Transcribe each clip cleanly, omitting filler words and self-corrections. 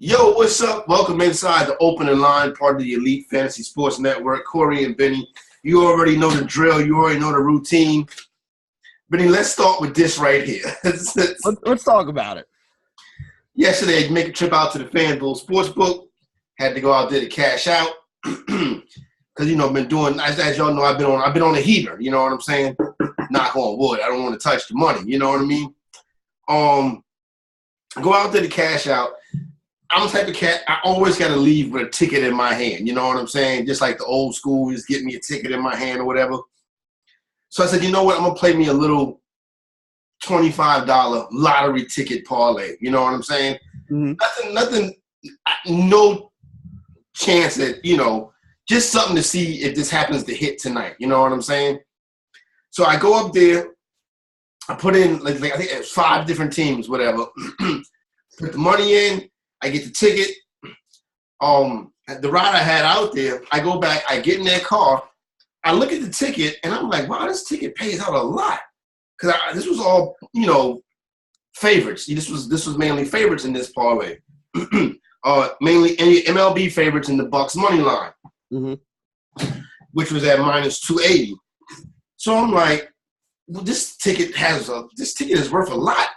Yo, what's up? Welcome inside the opening line, part of the Elite Fantasy Sports Network. Corey and Benny, you already know the drill. You already know the routine. Benny, let's start with this right here. Let's talk about it. Yesterday, make a trip out to the FanDuel Sportsbook. Had to go out there to cash out because been doing as y'all know. I've been on a heater. You know what I'm saying? Knock on wood. I don't want to touch the money. You know what I mean? Go out there to cash out. I'm the type of cat, I always got to leave with a ticket in my hand. You know what I'm saying? Just like the old school, just get me a ticket in my hand or whatever. So I said, you know what? I'm going to play me a little $25 lottery ticket parlay. You know what I'm saying? Mm-hmm. Nothing, no chance that, just something to see if this happens to hit tonight. You know what I'm saying? So I go up there. I put in, I think it's 5 different teams, whatever. Put the money in. I get the ticket. The ride I had out there, I go back, I get in that car, I look at the ticket, and I'm like, wow, this ticket pays out a lot. Because this was all, favorites. This was mainly favorites in this parlay. Mainly MLB favorites in the Bucks money line, which was at minus 280. So I'm like, well, this ticket is worth a lot.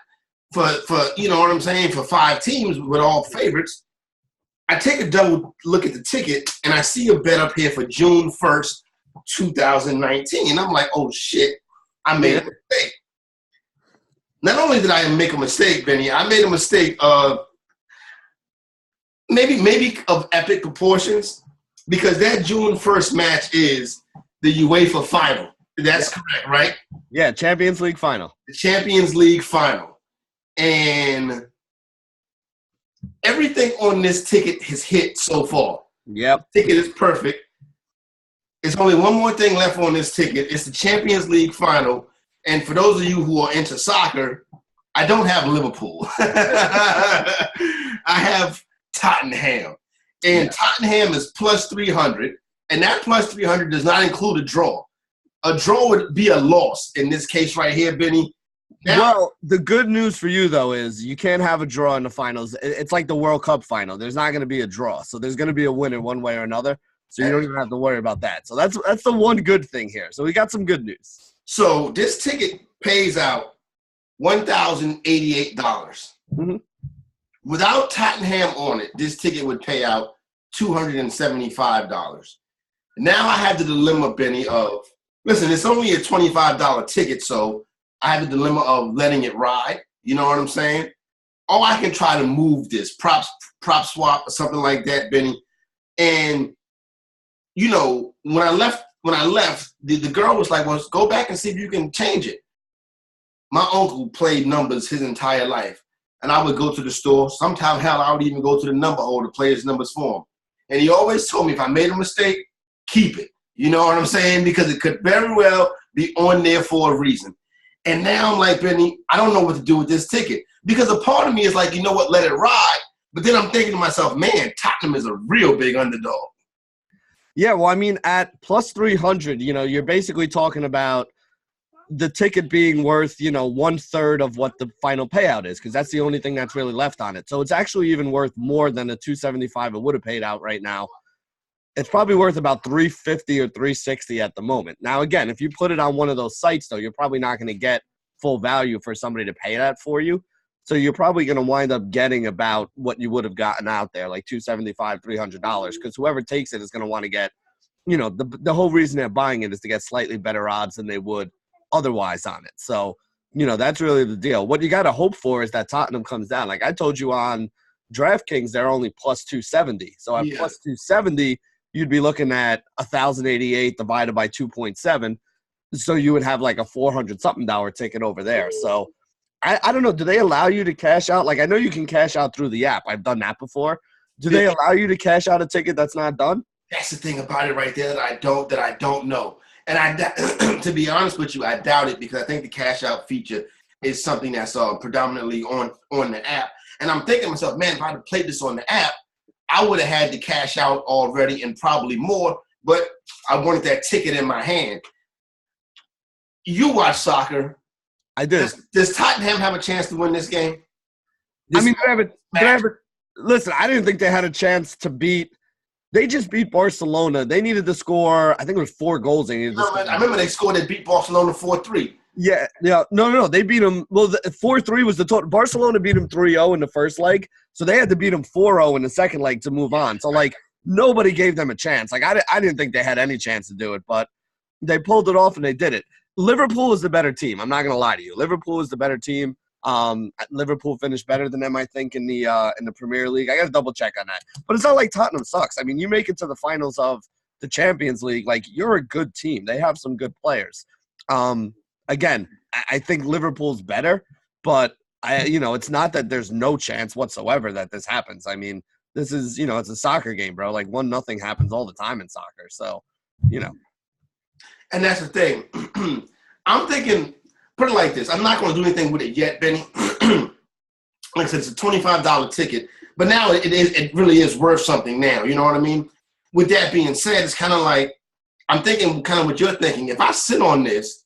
For you know what I'm saying, for 5 teams with all favorites. I take a double look at the ticket, and I see a bet up here for June 1st, 2019. And I'm like, oh, shit, I made a mistake. Not only did I make a mistake, Benny, I made a mistake of maybe of epic proportions, because that June 1st match is the UEFA final. That's correct, right? Yeah, Champions League final. The Champions League final. And everything on this ticket has hit so far. Yep. The ticket is perfect. There's only one more thing left on this ticket. It's the Champions League final. And for those of you who are into soccer, I don't have Liverpool. I have Tottenham. And Tottenham is plus 300. And that plus 300 does not include a draw. A draw would be a loss in this case right here, Benny. Now, well, the good news for you, though, is you can't have a draw in the finals. It's like the World Cup final. There's not going to be a draw. So there's going to be a winner one way or another. So you don't even have to worry about that. So that's the one good thing here. So we got some good news. So this ticket pays out $1,088. Mm-hmm. Without Tottenham on it, this ticket would pay out $275. Now I have the dilemma, Benny, of, listen, it's only a $25 ticket, so I have the dilemma of letting it ride. You know what I'm saying? Or I can try to move this, prop swap or something like that, Benny. And, when I left, the girl was like, well, go back and see if you can change it. My uncle played numbers his entire life. And I would go to the store. Sometimes, hell, I would even go to the number hole to play his numbers for him. And he always told me if I made a mistake, keep it. You know what I'm saying? Because it could very well be on there for a reason. And now I'm like, Benny, I don't know what to do with this ticket. Because a part of me is like, you know what, let it ride. But then I'm thinking to myself, man, Tottenham is a real big underdog. Yeah, well, I mean, at plus 300, you're basically talking about the ticket being worth, 1/3 of what the final payout is, because that's the only thing that's really left on it. So it's actually even worth more than the $275 it would have paid out right now. It's probably worth about $350 or $360 at the moment. Now, again, if you put it on one of those sites, though, you're probably not going to get full value for somebody to pay that for you. So you're probably going to wind up getting about what you would have gotten out there, like $275, $300, because whoever takes it is going to want to get, the whole reason they're buying it is to get slightly better odds than they would otherwise on it. So, that's really the deal. What you got to hope for is that Tottenham comes down. Like I told you on DraftKings, they're only plus 270. So at plus 270, you'd be looking at 1,088 divided by 2.7. So you would have like a $400-something ticket over there. So I don't know. Do they allow you to cash out? Like I know you can cash out through the app. I've done that before. Do they allow you to cash out a ticket that's not done? That's the thing about it right there that I don't know. And to be honest with you, I doubt it, because I think the cash out feature is something that's predominantly on the app. And I'm thinking to myself, man, if I had played this on the app, I would have had to cash out already and probably more, but I wanted that ticket in my hand. You watch soccer. I do. Does Tottenham have a chance to win this game? I mean, Listen, I didn't think they had a chance to beat. They just beat Barcelona. They needed to score, I think it was 4 goals they needed to score. I remember they scored and beat Barcelona 4-3. Yeah. No. They beat them. Well, 4-3 was the total. Barcelona beat them 3-0 in the first leg, so they had to beat them 4-0 in the second leg to move on. So, like, nobody gave them a chance. Like, I didn't think they had any chance to do it, but they pulled it off and they did it. Liverpool is the better team. I'm not going to lie to you. Liverpool is the better team. Liverpool finished better than them, I think, in the Premier League. I got to double check on that. But it's not like Tottenham sucks. I mean, you make it to the finals of the Champions League, like, you're a good team. They have some good players. Again, I think Liverpool's better, but it's not that there's no chance whatsoever that this happens. I mean, this is, it's a soccer game, bro. Like 1-0 happens all the time in soccer. So, And that's the thing. I'm thinking, put it like this. I'm not going to do anything with it yet, Benny. Like I said, it's a $25 ticket, but now it really is worth something now. You know what I mean? With that being said, it's kind of like, I'm thinking kind of what you're thinking. If I sit on this,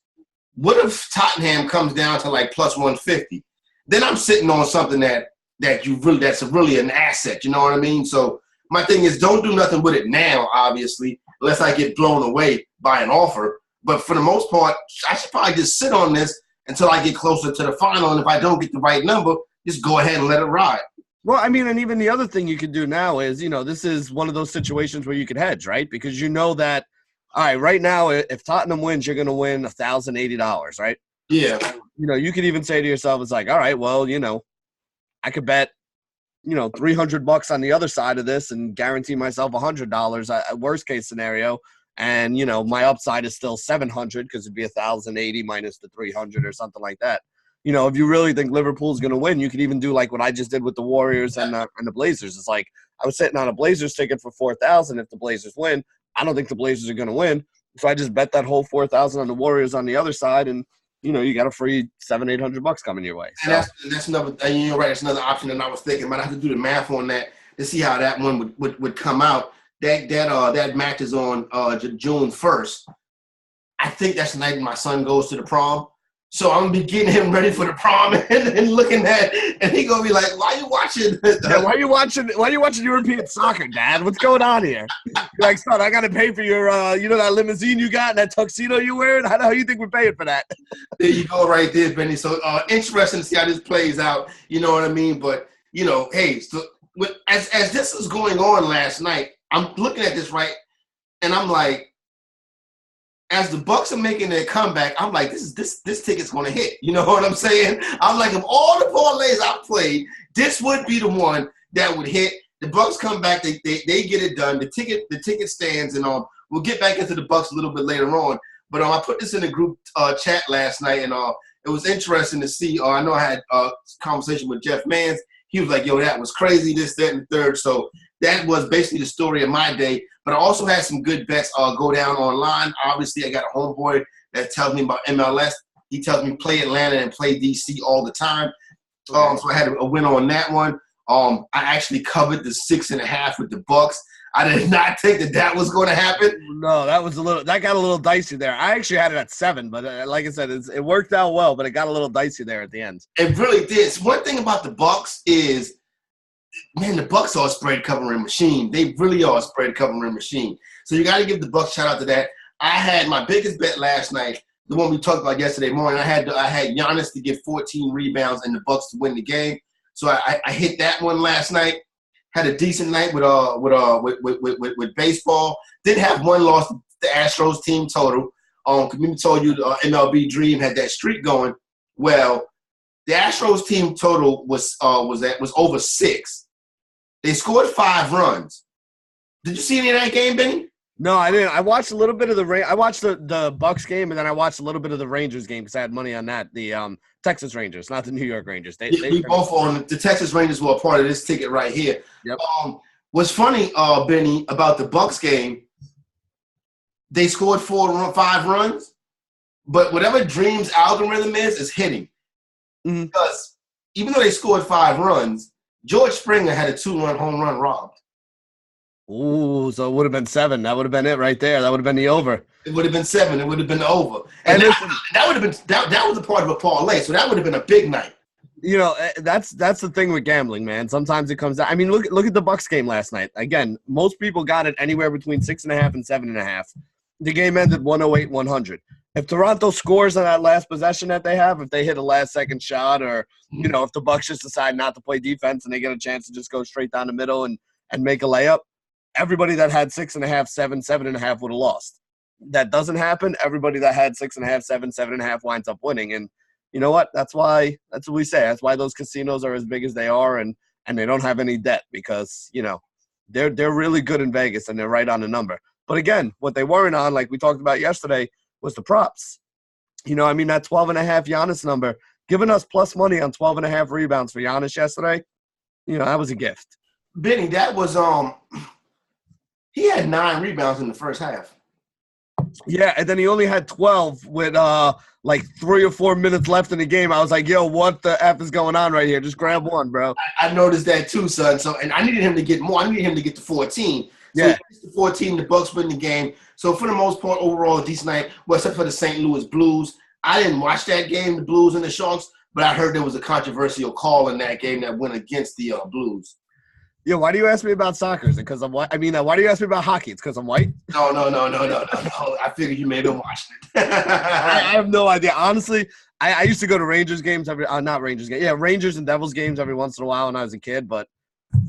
what if Tottenham comes down to like plus 150? Then I'm sitting on something that's really an asset. You know what I mean? So my thing is, don't do nothing with it now, obviously, unless I get blown away by an offer. But for the most part, I should probably just sit on this until I get closer to the final. And if I don't get the right number, just go ahead and let it ride. Well, I mean, and even the other thing you could do now is, this is one of those situations where you could hedge, right? Because you know that, all right, right now, if Tottenham wins, you're going to win $1,080, right? Yeah. So, you could even say to yourself, it's like, all right, well, I could bet, $300 on the other side of this and guarantee myself $100 at worst case scenario. And, my upside is still 700 because it'd be 1,080 minus the 300 or something like that. If you really think Liverpool's going to win, you could even do like what I just did with the Warriors and the Blazers. It's like I was sitting on a Blazers ticket for 4,000. If the Blazers win, I don't think the Blazers are going to win. So I just bet that whole 4,000 on the Warriors on the other side, and you got a free $700-800 coming your way. So. And that's another. And you're right. That's another option that I was thinking. But I have to do the math on that to see how that one would come out. That match is on June 1st. I think that's the night my son goes to the prom. So I'm gonna be getting him ready for the prom and looking at, and he gonna be like, "Why are you watching? Why are you watching European soccer, Dad? What's going on here?" You're like, "Son, I gotta pay for your, that limousine you got and that tuxedo you wearing. How the hell you think we're paying for that?" There you go, right there, Benny. So interesting to see how this plays out. You know what I mean? But hey, so as this was going on last night, I'm looking at this right, and I'm like, as the Bucks are making their comeback, I'm like, this ticket's gonna hit. You know what I'm saying? I'm like, of all the parlays I've played, this would be the one that would hit. The Bucks come back, they get it done. The ticket stands, and we'll get back into the Bucks a little bit later on. But I put this in a group chat last night, and it was interesting to see. I know I had a conversation with Jeff Mans. He was like, "Yo, that was crazy, this, that, and the third." So that was basically the story of my day. But I also had some good bets go down online. Obviously, I got a homeboy that tells me about MLS. He tells me play Atlanta and play DC all the time. So I had a win on that one. I actually covered the 6.5 with the Bucks. I did not think that was going to happen. No, that got a little dicey there. I actually had it at 7, but like I said, it worked out well, but it got a little dicey there at the end. It really did. One thing about the Bucks is, man, the Bucks are a spread covering machine. They really are a spread covering machine. So you got to give the Bucks shout out to that. I had my biggest bet last night, the one we talked about yesterday morning. I had Giannis to get 14 rebounds and the Bucks to win the game. So I hit that one last night. Had a decent night with baseball. Did have one loss to the Astros team total. Community told you the MLB Dream had that streak going. Well, the Astros team total was over 6. They scored 5 runs. Did you see any of that game, Benny? No, I didn't. I watched a little bit of I watched the Bucks game, and then I watched a little bit of the Rangers game because I had money on that. The Texas Rangers, not the New York Rangers. We both on the Texas Rangers were a part of this ticket right here. Yep. What's funny, Benny, about the Bucks game, they scored 5 runs, but whatever Dream's algorithm is hitting. Mm-hmm. Because even though they scored 5 runs, George Springer had a 2-run home run robbed. Ooh, so it would have been 7. That would have been it right there. That would have been the over. It would have been 7. It would have been the over. And that would have been that was a part of a parlay. So that would have been a big night. That's the thing with gambling, man. Sometimes it comes out. I mean, look at the Bucks game last night. Again, most people got it anywhere between 6.5 and 7.5. The game ended 108-100. If Toronto scores on that last possession that they have, if they hit a last-second shot, or if the Bucks just decide not to play defense and they get a chance to just go straight down the middle and make a layup, everybody that had 6.5, 7.5 would have lost. That doesn't happen. Everybody that had 6.5, 7.5 winds up winning. And you know what? That's what we say. That's why those casinos are as big as they are, and they don't have any debt because they're really good in Vegas and they're right on the number. But again, what they weren't on, like we talked about yesterday, was the props. That 12.5 Giannis number, giving us plus money on 12.5 rebounds for Giannis yesterday, that was a gift. Benny, that was he had 9 rebounds in the first half. Yeah, and then he only had 12 with like 3 or 4 minutes left in the game. I was like, yo, what the F is going on right here? Just grab one, bro. I noticed that too, son. So, and I needed him to get more. I needed him to get to 14. So yeah. He gets to 14, the Bucks win the game. So for the most part, overall, a decent night. Well, except for the St. Louis Blues. I didn't watch that game, the Blues and the Sharks, but I heard there was a controversial call in that game that went against the Blues. Yeah, why do you ask me about soccer? Is it because I'm white? I mean, why do you ask me about hockey? It's because I'm white? No. I figured you may have been watching it. I have no idea. Honestly, I used to go to Rangers games Rangers and Devils games every once in a while when I was a kid, but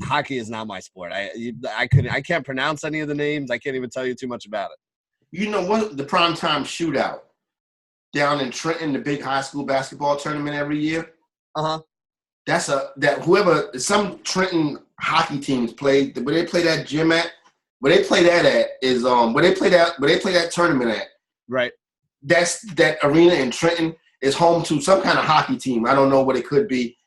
hockey is not my sport. I can't pronounce any of the names. I can't even tell you too much about it. You know what? The primetime shootout down in Trenton, the big high school basketball tournament every year. Some Trenton hockey teams play. Where they play that gym at? Where they play that at is where they play that tournament at. Right. That's that arena in Trenton is home to some kind of hockey team. I don't know what it could be.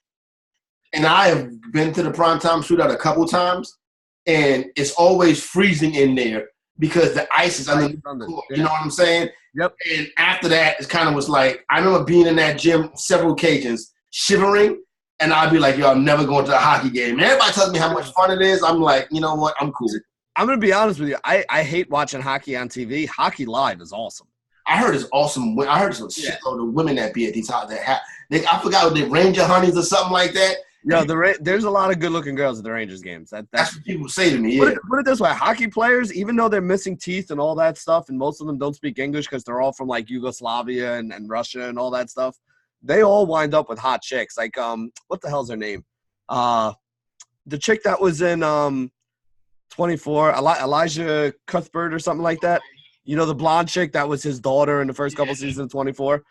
And I have been to the primetime shootout a couple times, and it's always freezing in there because the ice is under the court. You know what I'm saying? Yep. And after that, it kind of was like, I remember being in that gym several occasions, shivering, and I'd be like, yo, I'm never going to a hockey game. And everybody tells me how much fun it is. I'm like, you know what? I'm cool. I'm going to be honest with you. I hate watching hockey on TV. Hockey live is awesome. I heard it's awesome. I heard some shitload of women that be at these hot. I forgot what they Ranger Honeys or something like that. Yeah, there's a lot of good-looking girls at the Rangers games. That's what people say to me, yeah. Put it this way. Hockey players, even though they're missing teeth and all that stuff, and most of them don't speak English because they're all from, like, Yugoslavia and Russia and all that stuff, they all wind up with hot chicks. Like, what the hell's her name? The chick that was in 24, Elijah Cuthbert or something like that. The blonde chick that was his daughter in the first couple seasons of 24.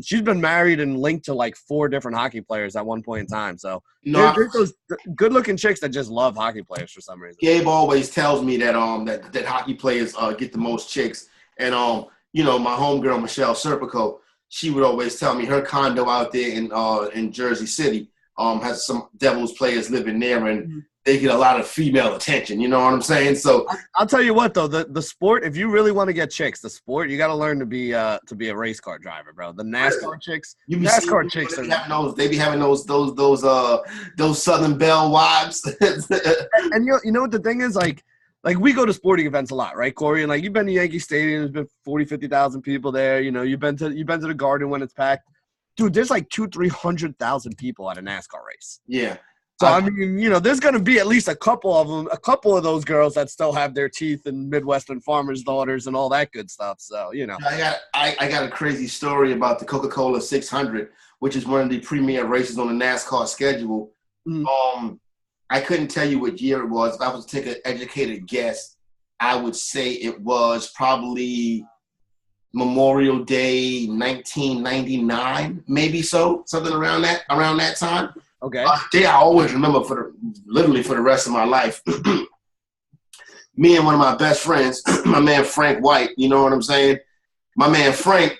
She's been married and linked to like 4 different hockey players at one point in time. So there's those good-looking chicks that just love hockey players for some reason. Gabe always tells me that that hockey players get the most chicks, and my homegirl Michelle Serpico, she would always tell me her condo out there in Jersey City has some Devils players living there, and they get a lot of female attention. You know what I'm saying? So I'll tell you what, though, the sport, if you really want to get chicks, the sport, you got to learn to be a race car driver, bro. The NASCAR chicks, they be having those Southern Belle wives. And you know what the thing is, like we go to sporting events a lot, right, Corey? And like you've been to Yankee Stadium, there's been 40,000-50,000 people there. You've been to the Garden when it's packed. Dude, there's like 200,000-300,000 people at a NASCAR race. Yeah. So, I mean, there's going to be at least a couple of those girls that still have their teeth in Midwestern farmers' daughters and all that good stuff. So, I got a crazy story about the Coca-Cola 600, which is one of the premier races on the NASCAR schedule. I couldn't tell you what year it was. If I was to take an educated guess, I would say it was probably Memorial Day 1999, maybe so, something around that time. Okay. Day I always remember for the rest of my life. Me and one of my best friends, my man Frank White, you know what I'm saying? My man Frank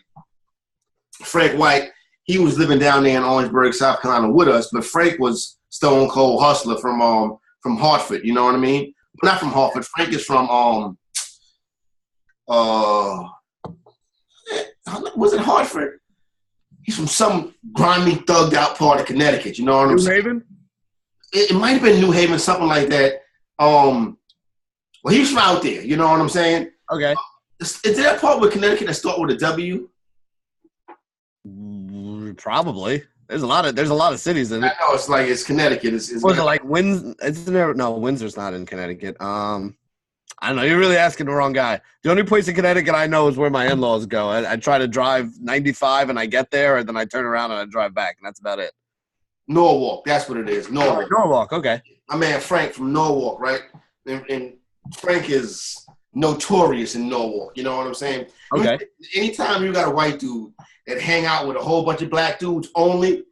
White, he was living down there in Orangeburg, South Carolina with us, but Frank was stone cold hustler from Hartford, you know what I mean? Not from Hartford. Frank is from was it Hartford? He's from some grimy, thugged out part of Connecticut. You know what I'm saying? New Haven? It might have been New Haven, something like that. Well, he's from out there. You know what I'm saying? Okay. Is there that part with Connecticut that start with a W? Probably. There's a lot of cities in it. I know it's Connecticut. It's was it like Windsor? Isn't there? No, Windsor's not in Connecticut. I don't know. You're really asking the wrong guy. The only place in Connecticut I know is where my in-laws go. I try to drive 95 and I get there, and then I turn around and I drive back, and that's about it. Norwalk. That's what it is. Norwalk. Norwalk. Okay. My man Frank from Norwalk, right? And Frank is notorious in Norwalk. You know what I'm saying? Okay. Anytime you got a white dude that hang out with a whole bunch of black dudes only,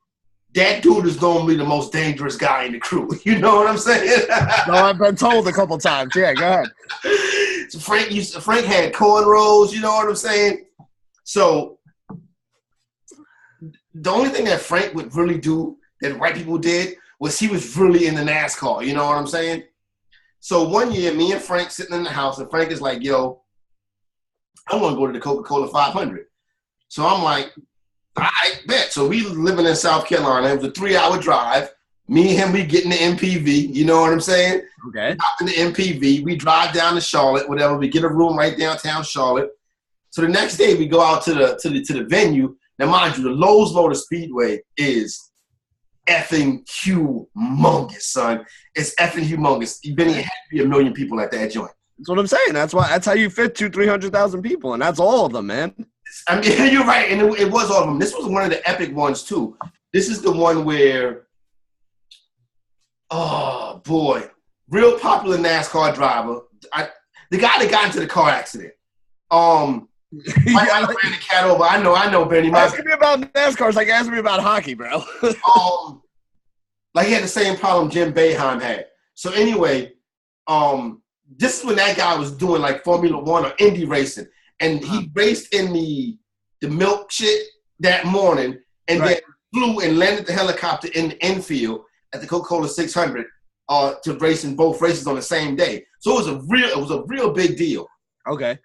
that dude is normally the most dangerous guy in the crew. You know what I'm saying? No, I've been told a couple times. Yeah, go ahead. So Frank had cornrows. You know what I'm saying? So the only thing that Frank would really do that white people did was he was really into NASCAR. You know what I'm saying? So one year, me and Frank sitting in the house, and Frank is like, yo, I want to go to the Coca-Cola 500. So I'm like, all right, bet. So we living in South Carolina. It was a 3-hour drive. Me and him, we get in the MPV. You know what I'm saying? Okay. Hop in the MPV. We drive down to Charlotte, whatever. We get a room right downtown Charlotte. So the next day, we go out to the venue. Now, mind you, the Lowe's Motor Speedway is effing humongous, son. It's effing humongous. Benny, had to be 1 million people at that joint. That's what I'm saying. That's how you fit 300,000 people, and that's all of them, man. I mean, you're right, and it was all of them. This was one of the epic ones too. This is the one where, oh boy, real popular NASCAR driver. The guy that got into the car accident. I ran the cat over. I know, Benny. Asking me about NASCAR is like asking me about hockey, bro. Like he had the same problem Jim Boeheim had. So anyway, this is when that guy was doing like Formula One or Indy racing, and he raced in the milk shit that morning, and then flew and landed the helicopter in the infield at the Coca-Cola 600 to race in both races on the same day. So it was a real big deal. Okay.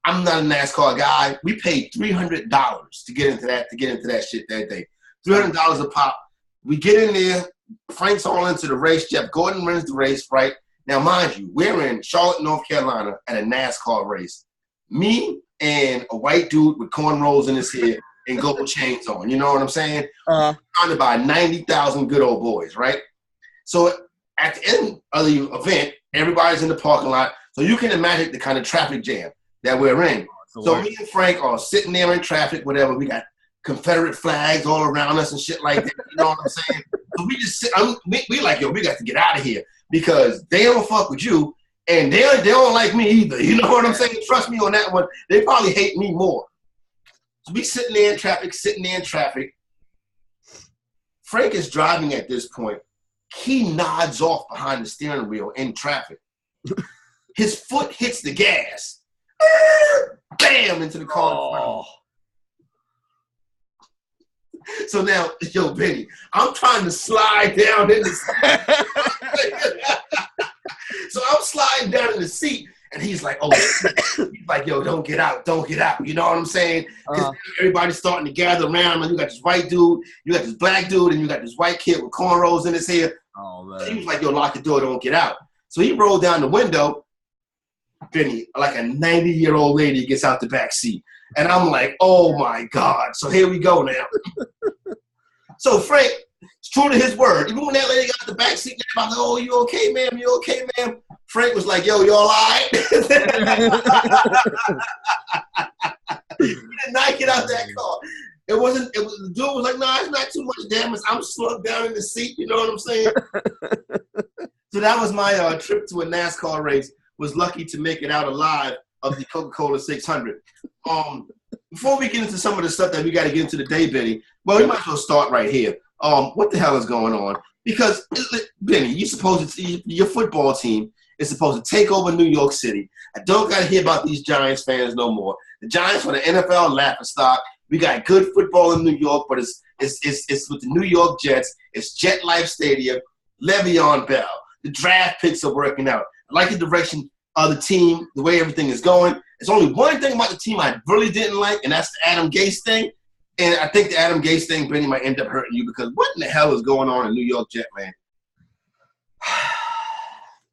I'm not a NASCAR guy. We paid $300 to get into that shit that day. $300 a pop. We get in there. Frank's all into the race. Jeff Gordon runs the race, right? Now, mind you, we're in Charlotte, North Carolina at a NASCAR race. Me and a white dude with cornrows in his hair and gold chains on. You know what I'm saying? Surrounded by 90,000 good old boys, right? So at the end of the event, everybody's in the parking lot. So you can imagine the kind of traffic jam that we're in. So me and Frank are sitting there in traffic, whatever. We got Confederate flags all around us and shit like that. You know what I'm saying? So we just sit. We like, yo, we got to get out of here because they don't fuck with you and they don't like me either. You know what I'm saying? Trust me on that one. They probably hate me more. So we sitting there in traffic. Frank is driving at this point. He nods off behind the steering wheel in traffic. His foot hits the gas. Bam! Into the car. So now, yo, Benny, I'm trying to slide down in the seat. So I'm sliding down in the seat, and he's like, oh, he's like, yo, don't get out. You know what I'm saying? Because everybody's starting to gather around. And you got this white dude, you got this black dude, and you got this white kid with cornrows in his hair. Oh, man. So he was like, yo, lock the door, don't get out. So he rolled down the window. Benny, like a 90-year-old lady gets out the back seat. And I'm like, oh, my God. So here we go now. So Frank, it's true to his word. Even when that lady got out the back seat, I'm like, oh, you okay, ma'am? You okay, ma'am? Frank was like, yo, you all right? He did not get out that car. The dude was like, no, it's not too much damage. I'm slugged down in the seat. You know what I'm saying? So that was my trip to a NASCAR race. Was lucky to make it out alive of the Coca-Cola 600. Before we get into some of the stuff that we got to get into today, Benny, well, we might as well start right here. What the hell is going on? Because, Benny, your football team is supposed to take over New York City. I don't got to hear about these Giants fans no more. The Giants were the NFL laughingstock. We got good football in New York, but it's with the New York Jets. It's Jet Life Stadium, Le'Veon Bell. The draft picks are working out. I like the direction of the team, the way everything is going. There's only one thing about the team I really didn't like, and that's the Adam Gase thing. And I think the Adam Gase thing, Benny, might end up hurting you because what in the hell is going on in New York Jet land?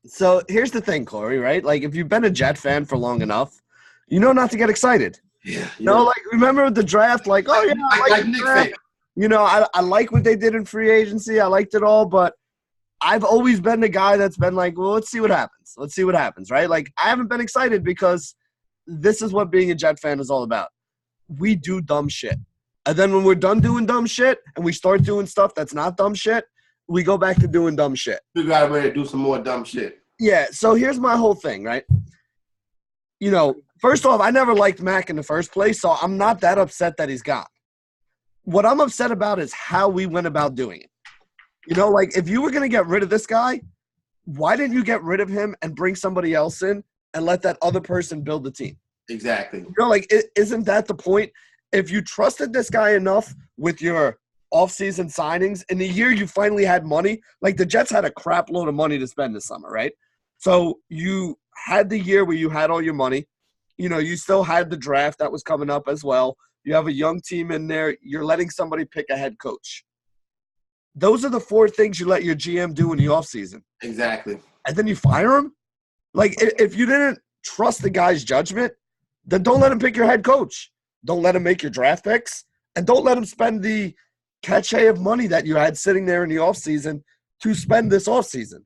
So here's the thing, Corey, right? Like, if you've been a Jet fan for long enough, you know not to get excited. Yeah. You know, like, remember the draft? Like, oh, yeah, like Nick fan. You know, I like what they did in free agency. I liked it all, but I've always been the guy that's been like, well, let's see what happens. Let's see what happens, right? Like, I haven't been excited because this is what being a Jet fan is all about. We do dumb shit. And then when we're done doing dumb shit and we start doing stuff that's not dumb shit, we go back to doing dumb shit. Figure out a way to do some more dumb shit. Yeah, so here's my whole thing, right? You know, first off, I never liked Mac in the first place, so I'm not that upset that he's gone. What I'm upset about is how we went about doing it. You know, like, if you were going to get rid of this guy, why didn't you get rid of him and bring somebody else in and let that other person build the team? Exactly. You know, like, isn't that the point? If you trusted this guy enough with your offseason signings, in the year you finally had money, like the Jets had a crap load of money to spend this summer, right? So you had the year where you had all your money. You know, you still had the draft that was coming up as well. You have a young team in there. You're letting somebody pick a head coach. Those are the 4 things you let your GM do in the offseason. Exactly. And then you fire him? Like, if you didn't trust the guy's judgment, then don't let him pick your head coach. Don't let him make your draft picks. And don't let him spend the cachet of money that you had sitting there in the offseason to spend this offseason.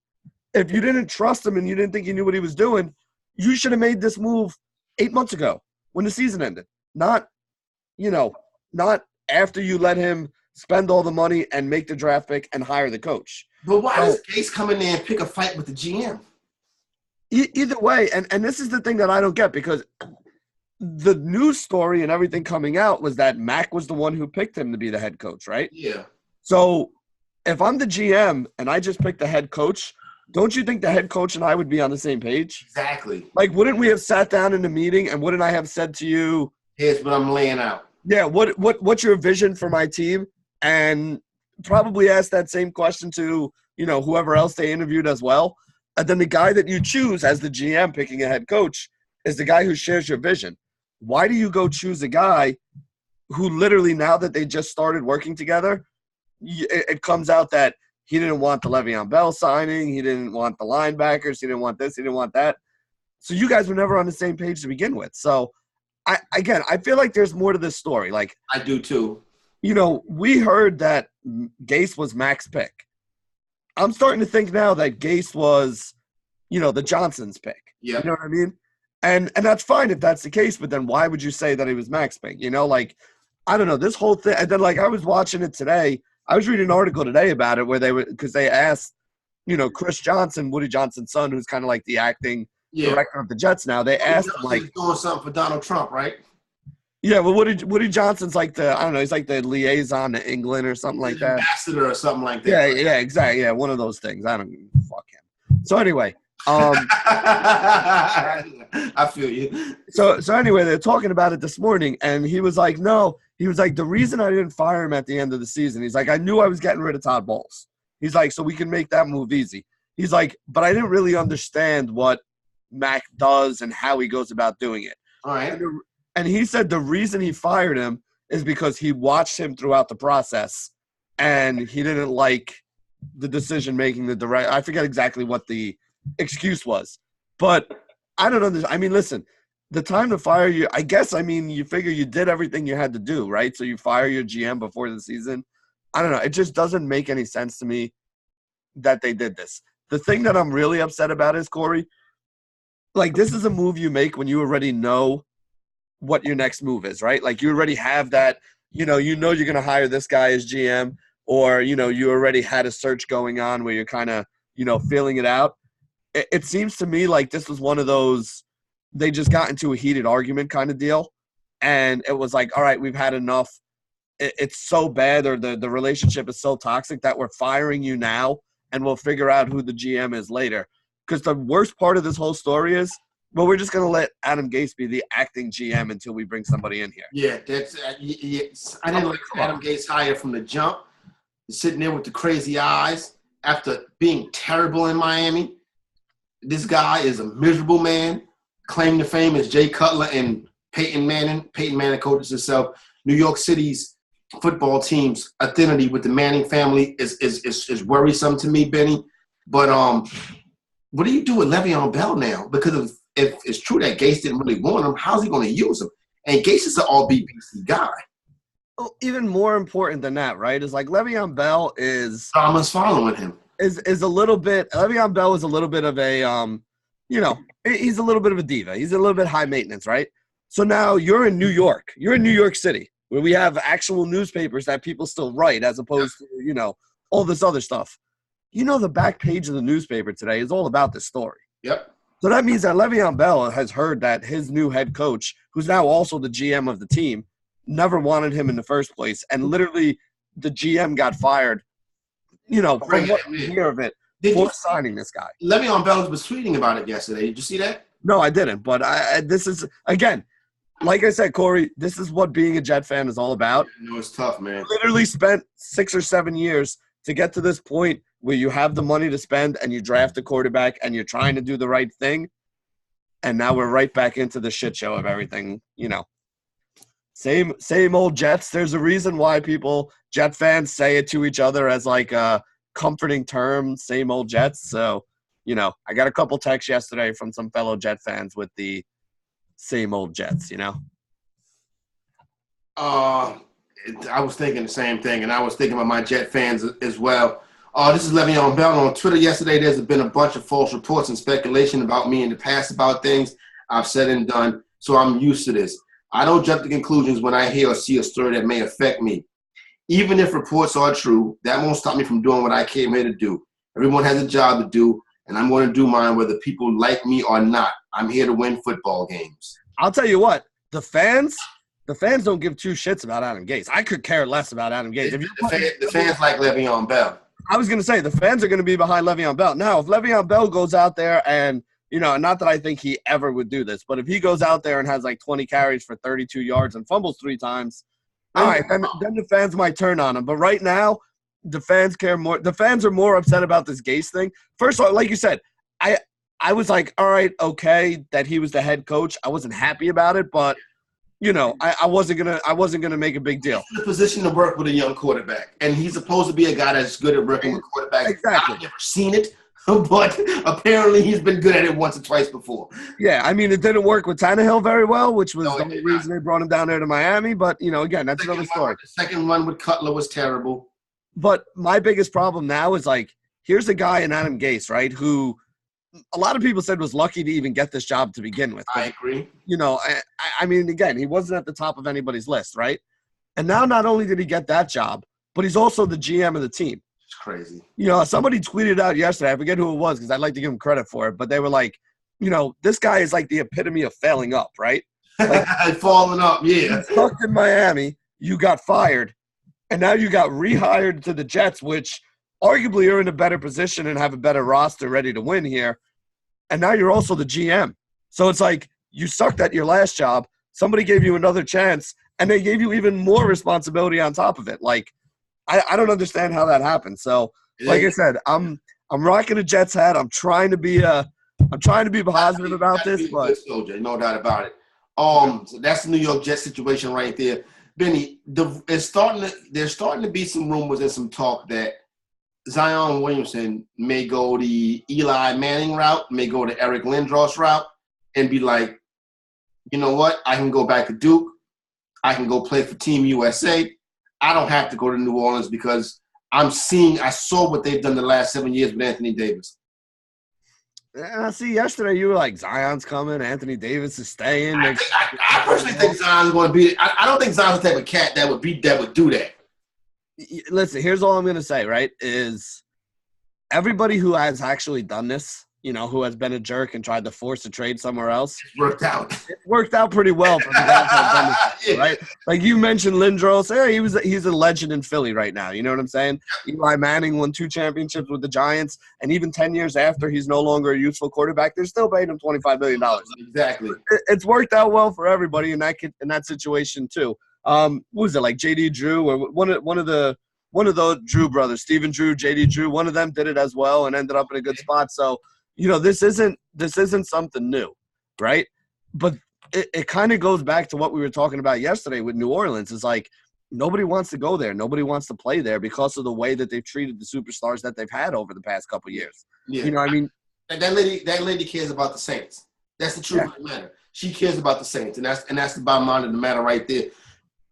If you didn't trust him and you didn't think he knew what he was doing, you should have made this move 8 months ago when the season ended. Not after you let him spend all the money and make the draft pick and hire the coach. But why does Gase come in there and pick a fight with the GM? Either way, and this is the thing that I don't get, because the news story and everything coming out was that Mac was the one who picked him to be the head coach, right? Yeah. So if I'm the GM and I just picked the head coach, don't you think the head coach and I would be on the same page? Exactly. Like, wouldn't we have sat down in a meeting and wouldn't I have said to you, here's what I'm laying out. Yeah, what's your vision for my team? And probably ask that same question to, you know, whoever else they interviewed as well. And then the guy that you choose as the GM picking a head coach is the guy who shares your vision. Why do you go choose a guy who literally, now that they just started working together, it comes out that he didn't want the Le'Veon Bell signing, he didn't want the linebackers, he didn't want this, he didn't want that. So you guys were never on the same page to begin with. So, I feel like there's more to this story. Like, I do too. You know, we heard that Gase was Mac's pick. I'm starting to think now that Gase was, you know, the Johnson's pick. Yeah. You know what I mean? And that's fine if that's the case, but then why would you say that he was Mac's pick? You know, like, I don't know, this whole thing. And then, like, I was watching it today. I was reading an article today about it where because they asked, you know, Chris Johnson, Woody Johnson's son, who's kind of like the acting director of the Jets now. They asked him, like, he's doing something for Donald Trump, right? Yeah, well, Woody Johnson's like I don't know, he's like the liaison to England or something like that. Ambassador or something like that. Yeah, yeah, exactly. Yeah, one of those things. I don't fuck him. So anyway, I feel you. So anyway, they're talking about it this morning, and he was like, no. He was like, the reason I didn't fire him at the end of the season, he's like, I knew I was getting rid of Todd Bowles. He's like, so we can make that move easy. He's like, but I didn't really understand what Mac does and how he goes about doing it. All right. And he said the reason he fired him is because he watched him throughout the process, and he didn't like the decision-making, I forget exactly what the excuse was. But I don't understand. I mean, listen, the time to fire you, I guess, I mean, you figure you did everything you had to do, right? So you fire your GM before the season. I don't know. It just doesn't make any sense to me that they did this. The thing that I'm really upset about is, Corey, like, this is a move you make when you already know what your next move is, right? Like, you already have that, you're going to hire this guy as GM, or, you already had a search going on where you're kind of, feeling it out. It seems to me like this was one of those, they just got into a heated argument kind of deal. And it was like, all right, we've had enough. It's so bad, or the relationship is so toxic that we're firing you now, and we'll figure out who the GM is later. Because the worst part of this whole story is, well, we're just going to let Adam Gase be the acting GM until we bring somebody in here. Yeah, that's I didn't like Adam Gase hire from the jump. Sitting there with the crazy eyes after being terrible in Miami. This guy is a miserable man. Claim to fame is Jay Cutler and Peyton Manning. Peyton Manning coaches himself. New York City's football team's affinity with the Manning family is worrisome to me, Benny. But what do you do with Le'Veon Bell now? Because if it's true that Gase didn't really want him, how's he going to use him? And Gase is an all-BBC guy. even more important than that, right, is like Le'Veon Bell is Thomas following him. Is a little bit Le'Veon Bell is a little bit of a he's a little bit of a diva. He's a little bit high maintenance, right? So now you're in New York. You're in New York City, where we have actual newspapers that people still write, as opposed to all this other stuff. The back page of the newspaper today is all about this story. Yep. So that means that Le'Veon Bell has heard that his new head coach, who's now also the GM of the team, never wanted him in the first place, and literally the GM got fired. From what we hear of it, for signing this guy. Le'Veon Bell was tweeting about it yesterday. Did you see that? No, I didn't. But this is, again, like I said, Corey, this is what being a Jet fan is all about. It's tough, man. Literally spent 6 or 7 years to get to this point where you have the money to spend and you draft a quarterback and you're trying to do the right thing. And now we're right back into the shit show of everything, Same old Jets. There's a reason why Jet fans say it to each other as like a comforting term, same old Jets. So, I got a couple texts yesterday from some fellow Jet fans with the same old Jets, I was thinking the same thing, and I was thinking about my Jet fans as well. This is Le'Veon Bell. On Twitter yesterday, there's been a bunch of false reports and speculation about me in the past about things I've said and done, so I'm used to this. I don't jump to conclusions when I hear or see a story that may affect me. Even if reports are true, that won't stop me from doing what I came here to do. Everyone has a job to do, and I'm going to do mine whether people like me or not. I'm here to win football games. I'll tell you what, the fans don't give two shits about Adam Gase. I could care less about Adam Gase. The fans like Le'Veon Bell. I was going to say, the fans are going to be behind Le'Veon Bell. Now, if Le'Veon Bell goes out there and not that I think he ever would do this, but if he goes out there and has like 20 carries for 32 yards and fumbles 3 times, all right, then the fans might turn on him. But right now, the fans care more. The fans are more upset about this Gase thing. First of all, like you said, I was like, all right, okay, that he was the head coach. I wasn't happy about it, but I wasn't gonna make a big deal. He's in a position to work with a young quarterback, and he's supposed to be a guy that's good at working with quarterbacks. Exactly. I've never seen it, but apparently he's been good at it once or twice before. Yeah, I mean, it didn't work with Tannehill very well, which was the only reason they brought him down there to Miami. But again, that's another story. The second run with Cutler was terrible. But my biggest problem now is like, here's a guy in Adam Gase, right, who a lot of people said was lucky to even get this job to begin with. I agree. I mean, again, he wasn't at the top of anybody's list, right? And now not only did he get that job, but he's also the GM of the team. It's crazy. Somebody tweeted out yesterday, I forget who it was because I'd like to give him credit for it, but they were like, this guy is like the epitome of failing up, right? Like, falling up, yeah. You stuck in Miami, you got fired, and now you got rehired to the Jets, which arguably are in a better position and have a better roster ready to win here. And now you're also the GM. So it's like you sucked at your last job. Somebody gave you another chance, and they gave you even more responsibility on top of it. Like, I don't understand how that happened. So, like I said, I'm rocking a Jets hat. I'm trying to be positive about this, but soldier, no doubt about it. So that's the New York Jets situation right there. Benny, there's starting to be some rumors and some talk that Zion Williamson may go the Eli Manning route, may go the Eric Lindros route, and be like, you know what? I can go back to Duke. I can go play for Team USA. I don't have to go to New Orleans because I saw what they've done the last 7 years with Anthony Davis. See, yesterday you were like, Zion's coming, Anthony Davis is staying. I personally think Zion's going to be – I don't think Zion's the type of cat that would do that. Listen, here's all I'm going to say, right, is everybody who has actually done this, who has been a jerk and tried to force a trade somewhere else. It worked out pretty well for the guys who have done this, right? Like you mentioned Lindros. Hey, he's a legend in Philly right now. You know what I'm saying? Eli Manning won 2 championships with the Giants, and even 10 years after he's no longer a useful quarterback, they're still paying him $25 million. Exactly. It's worked out well for everybody in that situation too. What was it, like J.D. Drew or one of the Drew brothers, Stephen Drew, J.D. Drew, one of them did it as well and ended up in a good spot. So, this isn't something new, right? But it kind of goes back to what we were talking about yesterday with New Orleans. It's like nobody wants to go there. Nobody wants to play there because of the way that they've treated the superstars that they've had over the past couple of years. Yeah. I mean? That lady cares about the Saints. That's the truth of the matter. She cares about the Saints, and that's the bottom line of the matter right there.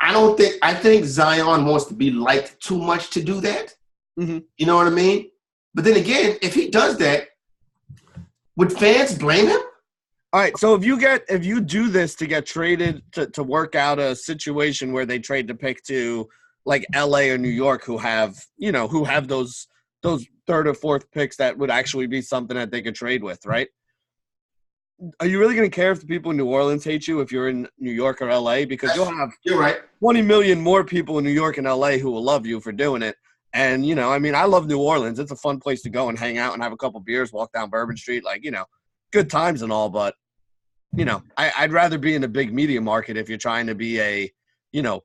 I think Zion wants to be liked too much to do that. Mm-hmm. You know what I mean? But then again, if he does that, would fans blame him? All right, so if you do this to get traded to work out a situation where they trade the pick to like LA or New York who have those third or fourth picks that would actually be something that they could trade with, right? Are you really going to care if the people in New Orleans hate you if you're in New York or LA? Because you're right. 20 million more people in New York and LA who will love you for doing it. And, I love New Orleans. It's a fun place to go and hang out and have a couple beers, walk down Bourbon Street, good times and all. But, I'd rather be in a big media market if you're trying to be a,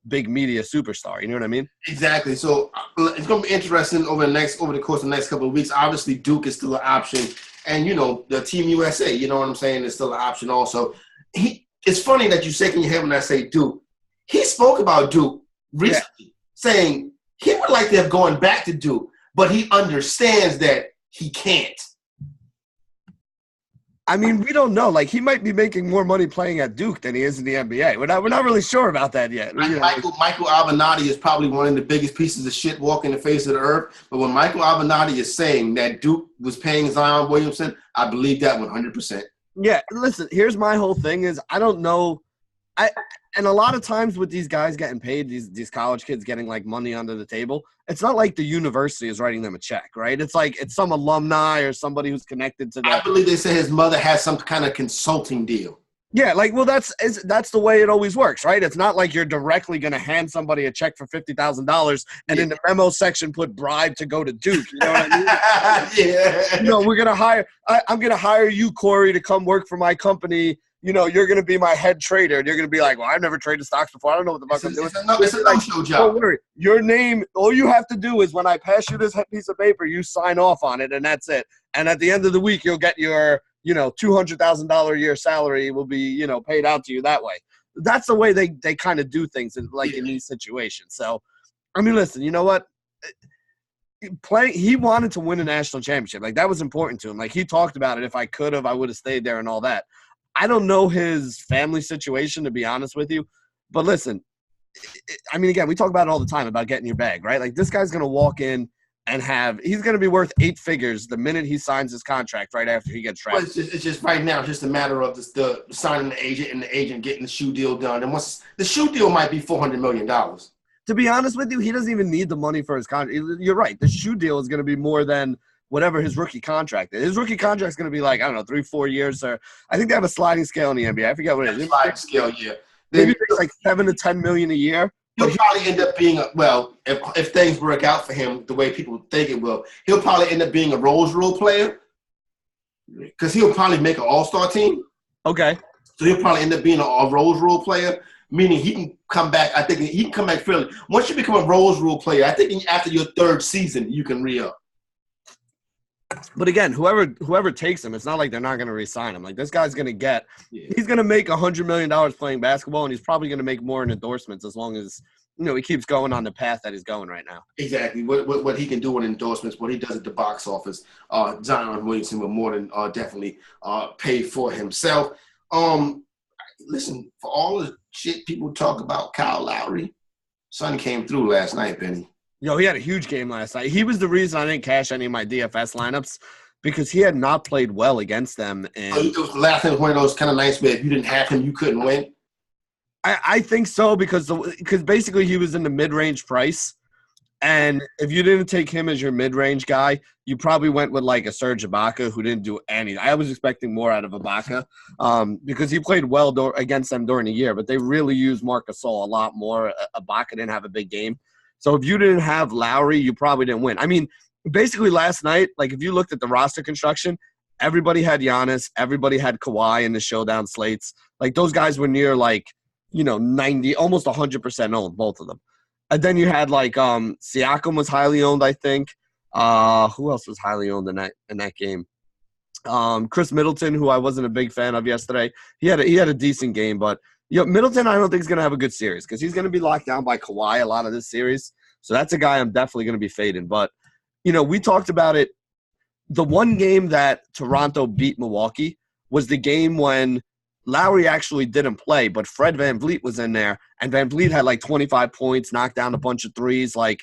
big media superstar. You know what I mean? Exactly. So it's going to be interesting over the course of the next couple of weeks. Obviously, Duke is still an option. And, the Team USA, you know what I'm saying, is still an option also. It's funny that you shake in your head when I say Duke. He spoke about Duke recently, saying he would like to have gone back to Duke, but he understands that he can't. I mean, we don't know. Like, he might be making more money playing at Duke than he is in the NBA. We're not really sure about that yet. Michael Avenatti is probably one of the biggest pieces of shit walking the face of the earth. But when Michael Avenatti is saying that Duke was paying Zion Williamson, I believe that 100%. Yeah, listen, here's my whole thing is I don't know. And a lot of times with these guys getting paid, these college kids getting like money under the table, it's not like the university is writing them a check, right? It's like it's some alumni or somebody who's connected to them. I believe they say his mother has some kind of consulting deal. Yeah, that's the way it always works, right? It's not like you're directly going to hand somebody a check for $50,000 and in the memo section put bribe to go to Duke. You know what I mean? Yeah. We're going to hire – I'm going to hire you, Corey, to come work for my company. You're going to be my head trader. And you're going to be like, well, I've never traded stocks before. I don't know what the fuck I'm doing. It's a no-show job. Don't worry. Your name, all you have to do is when I pass you this piece of paper, you sign off on it, and that's it. And at the end of the week, you'll get your, $200,000 a year salary will be, paid out to you that way. That's the way they kind of do things in these situations. So, I mean, listen, you know what? He wanted to win a national championship. Like, that was important to him. Like, he talked about it. If I could have, I would have stayed there and all that. I don't know his family situation, to be honest with you. But listen, again, we talk about it all the time about getting your bag, right? Like, this guy's going to walk in and he's going to be worth 8 figures the minute he signs his contract right after he gets drafted. Well, it's just right now, it's just a matter of the signing the agent and the agent getting the shoe deal done. And once the shoe deal might be $400 million. To be honest with you, he doesn't even need the money for his contract. You're right. The shoe deal is going to be more than whatever his rookie contract is. His rookie contract is going to be like, I don't know, 3-4 years. Or I think they have a sliding scale in the NBA. I forget what it is. Sliding scale, yeah. Maybe it's like $7 to $10 million a year. He'll probably end up being if things work out for him the way people think it will, he'll probably end up being a Rose Rule player because he'll probably make an All-Star team. Okay. So he'll probably end up being a Rose Rule player, meaning he can come back. I think he can come back fairly. Once you become a Rose Rule player, I think after your 3rd season, you can re-up. But again, whoever takes him, it's not like they're not going to re-sign him. Like, this guy's going to he's going to make $100 million playing basketball, and he's probably going to make more in endorsements as long as, he keeps going on the path that he's going right now. Exactly. What he can do in endorsements, what he does at the box office, Zion Williamson will more than definitely pay for himself. Listen, for all the shit people talk about Kyle Lowry, son came through last night, Benny. Yo, he had a huge game last night. He was the reason I didn't cash any of my DFS lineups because he had not played well against them. And last night was one of those kind of nights where if you didn't have him, you couldn't win. I think so because basically he was in the mid-range price. And if you didn't take him as your mid-range guy, you probably went with like a Serge Ibaka who didn't do anything. I was expecting more out of Ibaka because he played well against them during the year, but they really used Marc Gasol a lot more. Ibaka didn't have a big game. So if you didn't have Lowry, you probably didn't win. I mean, basically last night, like if you looked at the roster construction, everybody had Giannis, everybody had Kawhi in the showdown slates. Like those guys were near 90, almost 100% owned, both of them. And then you had Siakam was highly owned, I think. Who else was highly owned in that game? Chris Middleton, who I wasn't a big fan of yesterday. He had a decent game, but Middleton, I don't think is going to have a good series because he's going to be locked down by Kawhi a lot of this series. So that's a guy I'm definitely going to be fading. But, we talked about it. The one game that Toronto beat Milwaukee was the game when, Lowry actually didn't play, but Fred VanVleet was in there, and VanVleet had like 25 points, knocked down a bunch of threes, like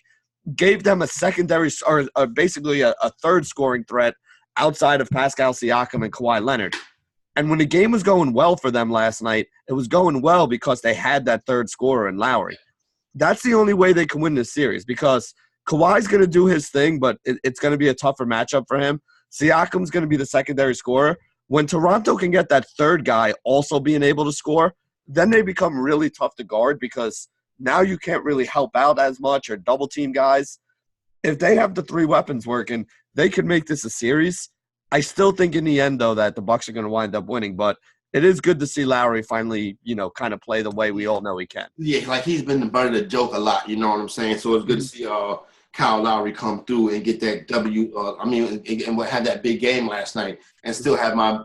gave them a secondary or basically a third scoring threat outside of Pascal Siakam and Kawhi Leonard. And when the game was going well for them last night, it was going well because they had that third scorer in Lowry. That's the only way they can win this series because Kawhi's going to do his thing, but it's going to be a tougher matchup for him. Siakam's going to be the secondary scorer. When Toronto can get that third guy also being able to score, then they become really tough to guard because now you can't really help out as much or double team guys. If they have the three weapons working, they could make this a series. I still think in the end, though, that the Bucks are going to wind up winning, but it is good to see Lowry finally, kind of play the way we all know he can. Yeah, like he's been the butt of the joke a lot, you know what I'm saying? So it's good to see Kyle Lowry come through and get that W. And have that big game last night and still have my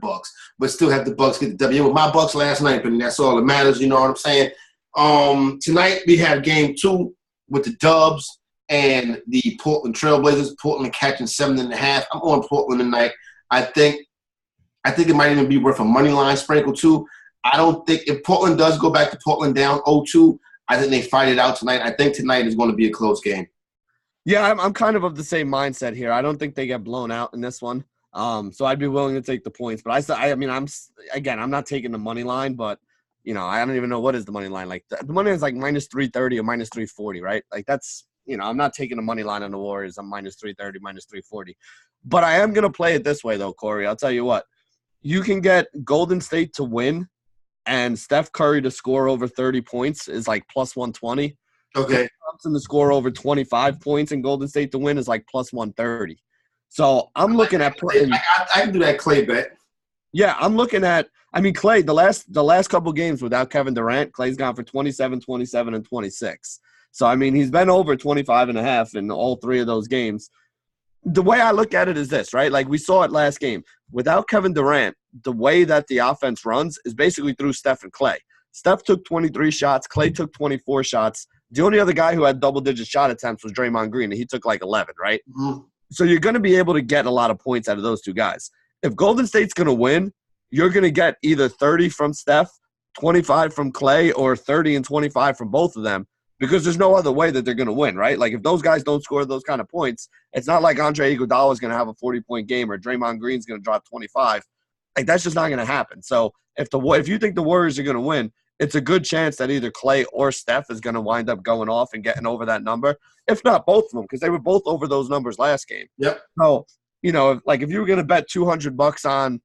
Bucks, but still have the Bucks get the W. With my Bucks last night, but that's all that matters, you know what I'm saying? Tonight we have game 2 with the Dubs and the Portland Trailblazers. Portland catching 7.5. I'm on Portland tonight. I think it might even be worth a money line sprinkle too. I don't think if Portland does go back to Portland down 0-2, I think they fight it out tonight. I think tonight is going to be a close game. Yeah, I'm kind of the same mindset here. I don't think they get blown out in this one. So I'd be willing to take the points. But I'm not taking the money line, but I don't even know what is the money line. Like the money is like minus 330 or minus 340, right? Like that's, I'm not taking the money line on the Warriors. I'm minus 330, minus 340. But I am going to play it this way though, Corey. I'll tell you what. You can get Golden State to win and Steph Curry to score over 30 points is like plus 120. Okay. Thompson to score over 25 points and Golden State to win is like plus 130. So I'm looking at I can do that Clay bet. Yeah, I'm looking at Clay, the last couple games without Kevin Durant, Clay's gone for 27, 27, and 26. So he's been over 25.5 in all 3 of those games. The way I look at it is this, right? Like we saw it last game. Without Kevin Durant, the way that the offense runs is basically through Steph and Clay. Steph took 23 shots. Clay took 24 shots. The only other guy who had double-digit shot attempts was Draymond Green, and he took like 11, right? Mm-hmm. So you're going to be able to get a lot of points out of those two guys. If Golden State's going to win, you're going to get either 30 from Steph, 25 from Clay, or 30 and 25 from both of them. Because there's no other way that they're going to win, right? Like, if those guys don't score those kind of points, it's not like Andre Iguodala is going to have a 40-point game or Draymond Green's going to drop 25. Like, that's just not going to happen. So, if you think the Warriors are going to win, it's a good chance that either Clay or Steph is going to wind up going off and getting over that number. If not, both of them, because they were both over those numbers last game. Yep. So, if you were going to bet $200 on,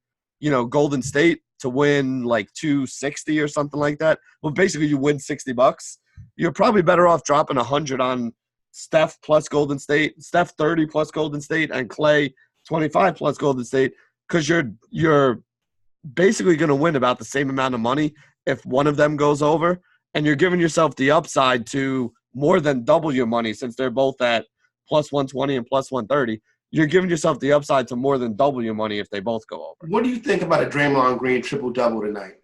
Golden State to win like 260 or something like that, well, basically you win $60. You're probably better off dropping 100 on Steph plus Golden State, Steph 30 plus Golden State, and Clay 25 plus Golden State, because you're basically going to win about the same amount of money if one of them goes over, and you're giving yourself the upside to more than double your money since they're both at plus 120 and plus 130. You're giving yourself the upside to more than double your money if they both go over. What do you think about a Draymond Green triple-double tonight?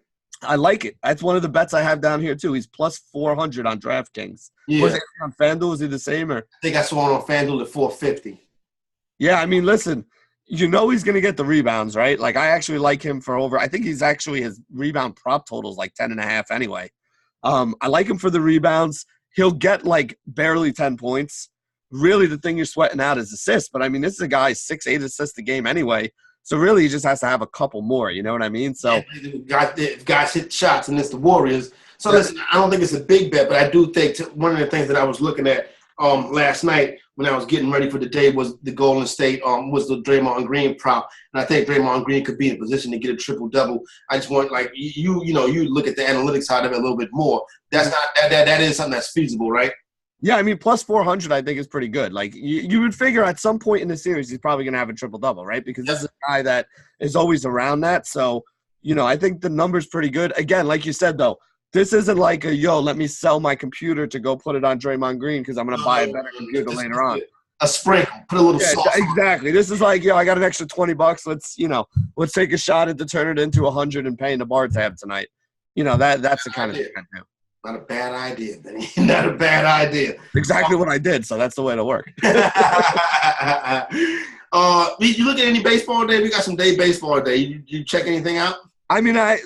I like it. That's one of the bets I have down here, too. He's plus 400 on DraftKings. Yeah. Was it on FanDuel? Is he the same? Or? I think I saw him on FanDuel at 450. Yeah, listen, he's going to get the rebounds, right? Like, I actually like him for over – I think he's actually – his rebound prop total is like 10.5 anyway. I like him for the rebounds. He'll get, like, barely 10 points. Really, the thing you're sweating out is assists. But, this is a guy 6-8 assists a game anyway. So really, he just has to have a couple more. You know what I mean? So guys hit shots, and it's the Warriors. So listen, I don't think it's a big bet, but I do think one of the things that I was looking at last night when I was getting ready for the day was the Golden State was the Draymond Green prop, and I think Draymond Green could be in a position to get a triple double. I just want you look at the analytics side of it a little bit more. That's not that is something that's feasible, right? Yeah, plus 400 I think is pretty good. Like, you would figure at some point in the series he's probably going to have a triple-double, right? Because this is a guy that is always around that. So, I think the number's pretty good. Again, like you said, though, this isn't like let me sell my computer to go put it on Draymond Green because I'm going to buy a better computer later on. A sprinkle. Put a little sauce on. Exactly. This is like, I got an extra $20. Let's take a shot at to turn it into 100 and paying the bar tab tonight. That's the kind of thing I do. Not a bad idea, Benny. Not a bad idea. Exactly what I did, so that's the way to work. You look at any baseball day? We got some day baseball day. You check anything out? I mean, I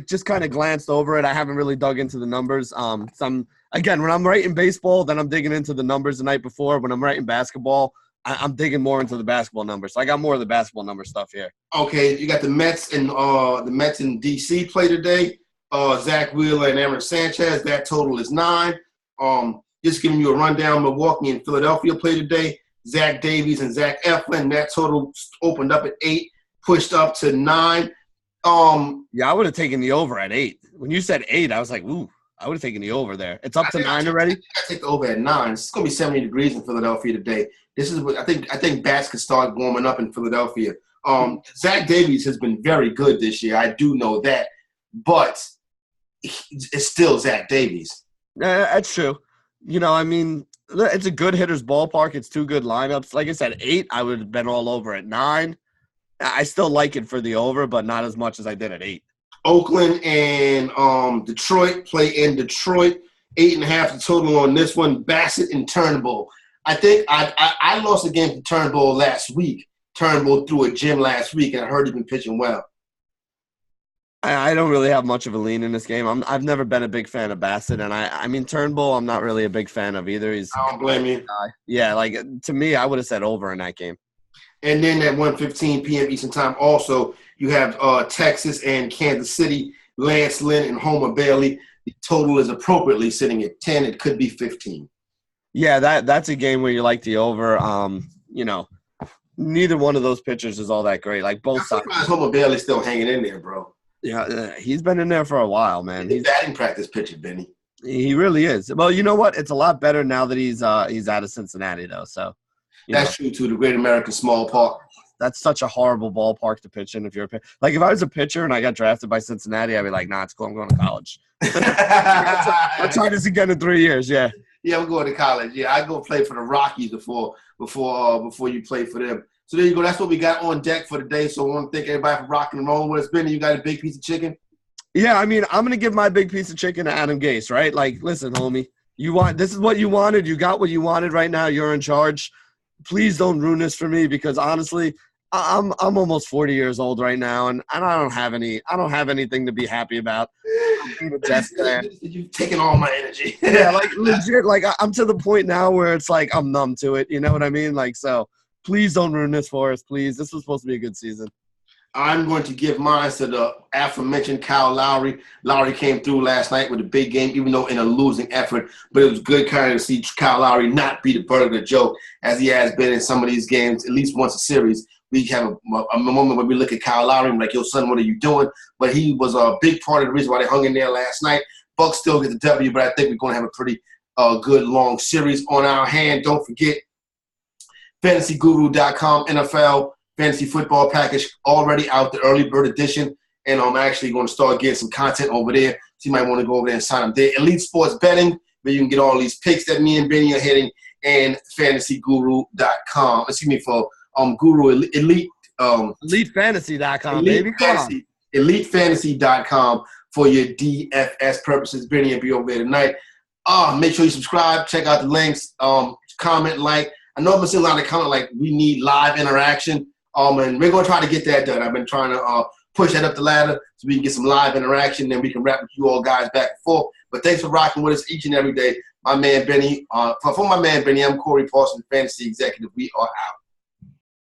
just kind of glanced over it. I haven't really dug into the numbers. Again, when I'm writing baseball, then I'm digging into the numbers the night before. When I'm writing basketball, I'm digging more into the basketball numbers. So I got more of the basketball number stuff here. Okay, you got the Mets and DC play today. Zach Wheeler and Aaron Sanchez. That total is 9. Just giving you a rundown. Milwaukee and Philadelphia play today. Zach Davies and Zach Eflin. That total opened up at 8, pushed up to 9. Yeah, I would have taken the over at 8. When you said 8, I was like, ooh, I would have taken the over there. It's up to 9 already. I take the over at 9. It's going to be 70 degrees in Philadelphia today. This is what I think bats can start warming up in Philadelphia. Zach Davies has been very good this year. I do know that, but it's still Zach Davies. That's true. I mean, it's a good hitter's ballpark. It's 2 good lineups. Like I said, 8, I would have been all over at 9. I still like it for the over, but not as much as I did at 8. Oakland and Detroit play in Detroit. 8.5 the total on this one. Bassett and Turnbull. I think I lost a game to Turnbull last week. Turnbull threw a gym last week, and I heard he's been pitching well. I don't really have much of a lean in this game. I've never been a big fan of Bassett, and I mean Turnbull, I'm not really a big fan of either. I don't blame you. Yeah, to me, I would have said over in that game. And then at 1:15 p.m. Eastern Time, also you have Texas and Kansas City. Lance Lynn and Homer Bailey. The total is appropriately sitting at 10. It could be 15. Yeah, that's a game where you like the over. Neither one of those pitchers is all that great. Like both sides. Homer Bailey's still hanging in there, bro. Yeah, he's been in there for a while, man. He's batting practice pitcher, Benny. He really is. Well, you know what? It's a lot better now that he's out of Cincinnati, though. So that's true too. The Great American Small Park. That's such a horrible ballpark to pitch in. If you're if I was a pitcher and I got drafted by Cincinnati, I'd be like, nah, it's cool. I'm going to college. I'll try this again in 3 years. Yeah. Yeah, I'm going to college. Yeah, I go play for the Rockies before you play for them. So there you go. That's what we got on deck for today. So I want to thank everybody for rocking and rolling with us. Benny, you got a big piece of chicken? Yeah, I mean, I'm going to give my big piece of chicken to Adam Gase, right? Like, listen, homie, this is what you wanted. You got what you wanted right now. You're in charge. Please don't ruin this for me because honestly, I'm almost 40 years old right now, and I don't have anything to be happy about. You've taken all my energy. Yeah, legit. I'm to the point now where it's like I'm numb to it. You know what I mean? So please don't ruin this for us, please. This was supposed to be a good season. I'm going to give mine to the aforementioned Kyle Lowry. Lowry came through last night with a big game, even though in a losing effort. But it was good kind of to see Kyle Lowry not be the butt of the joke as he has been in some of these games, at least once a series. We have a moment where we look at Kyle Lowry and like, yo, son, what are you doing? But he was a big part of the reason why they hung in there last night. Bucks still get the W, but I think we're going to have a pretty good long series on our hand. Don't forget, FantasyGuru.com NFL fantasy football package already out, the early bird edition, and I'm actually going to start getting some content over there. So you might want to go over there and sign up there. Elite Sports Betting, where you can get all these picks that me and Benny are hitting, and FantasyGuru.com. Excuse me, for Guru Elite. EliteFantasy.com, baby. EliteFantasy.com for your DFS purposes. Benny will be over there tonight. Make sure you subscribe, check out the links, comment, like. I know I've been seeing a lot of comment like we need live interaction. And we're going to try to get that done. I've been trying to push that up the ladder so we can get some live interaction, and we can wrap with you all guys back and forth. But thanks for rocking with us each and every day. My man Benny, for my man Benny, I'm Corey Paulson, Fantasy Executive. We are out.